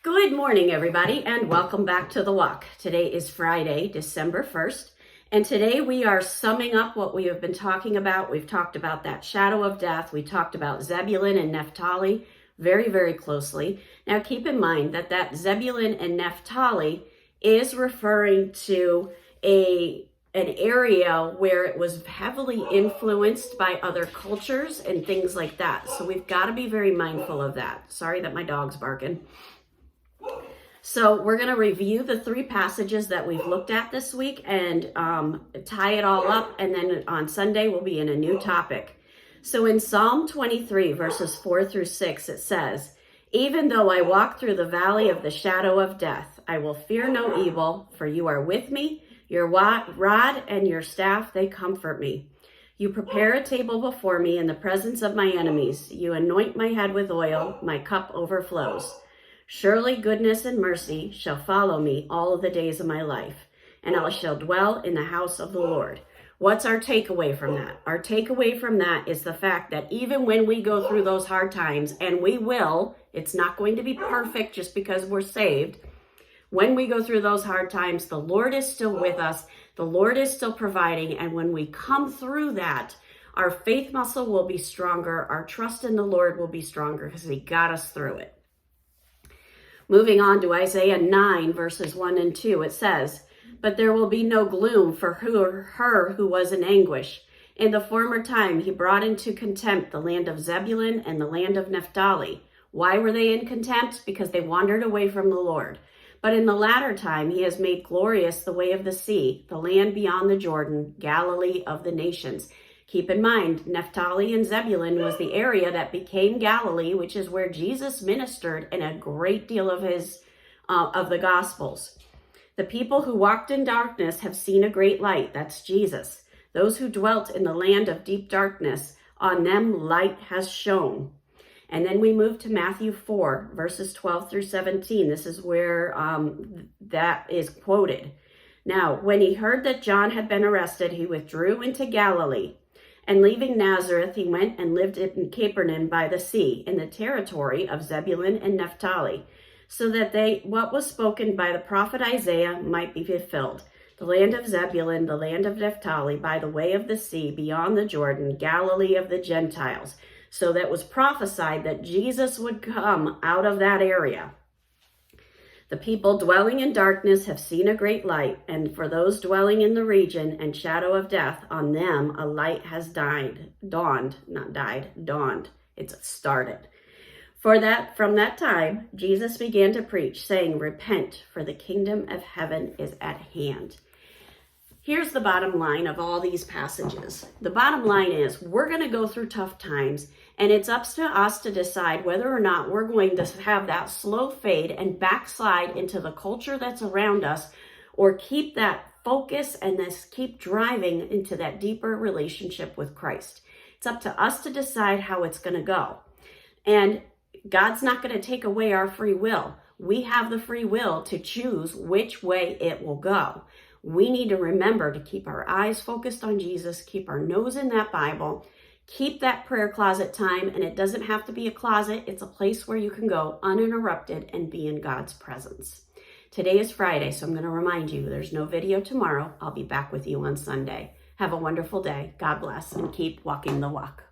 Good morning, everybody, and welcome back to The Walk. Today is Friday, December 1st, and today we are summing up what we have been talking about. We've talked about that shadow of death. We talked about Zebulun and Naphtali very, very closely. Now, keep in mind that Zebulun and Naphtali is referring to an area where it was heavily influenced by other cultures and things like that. So we've got to be very mindful of that. Sorry that my dog's barking. So we're going to review the three passages that we've looked at this week and tie it all up. And then on Sunday, we'll be in a new topic. So in Psalm 23, verses 4 through 6, it says, "Even though I walk through the valley of the shadow of death, I will fear no evil, for you are with me. Your rod and your staff, they comfort me. You prepare a table before me in the presence of my enemies. You anoint my head with oil. My cup overflows. Surely goodness and mercy shall follow me all of the days of my life, and I shall dwell in the house of the Lord." What's our takeaway from that? Our takeaway from that is the fact that even when we go through those hard times, and we will, it's not going to be perfect just because we're saved. When we go through those hard times, the Lord is still with us. The Lord is still providing. And when we come through that, our faith muscle will be stronger. Our trust in the Lord will be stronger because He got us through it. Moving on to Isaiah 9, verses 1 and 2, it says, "But there will be no gloom for her who was in anguish. In the former time, he brought into contempt the land of Zebulun and the land of Naphtali." Why were they in contempt? Because they wandered away from the Lord. "But in the latter time, he has made glorious the way of the sea, the land beyond the Jordan, Galilee of the nations." Keep in mind, Naphtali and Zebulun was the area that became Galilee, which is where Jesus ministered in a great deal of the Gospels. "The people who walked in darkness have seen a great light." That's Jesus. "Those who dwelt in the land of deep darkness, on them light has shone." And then we move to Matthew 4, verses 12 through 17. This is where that is quoted. "Now, when he heard that John had been arrested, he withdrew into Galilee. And leaving Nazareth, he went and lived in Capernaum by the sea, in the territory of Zebulun and Naphtali, so that what was spoken by the prophet Isaiah might be fulfilled. The land of Zebulun, the land of Naphtali, by the way of the sea, beyond the Jordan, Galilee of the Gentiles." So that was prophesied that Jesus would come out of that area. "The people dwelling in darkness have seen a great light, and for those dwelling in the region and shadow of death, on them a light has dawned. It's started. From that time, Jesus began to preach, saying, 'Repent, for the kingdom of heaven is at hand.'" Here's the bottom line of all these passages. The bottom line is we're going to go through tough times, and it's up to us to decide whether or not we're going to have that slow fade and backslide into the culture that's around us, or keep that focus and keep driving into that deeper relationship with Christ. It's up to us to decide how it's going to go. And God's not going to take away our free will. We have the free will to choose which way it will go. We need to remember to keep our eyes focused on Jesus, keep our nose in that Bible, keep that prayer closet time. And it doesn't have to be a closet. It's a place where you can go uninterrupted and be in God's presence. Today is Friday, so I'm going to remind you there's no video tomorrow. I'll be back with you on Sunday. Have a wonderful day. God bless, and keep walking the walk.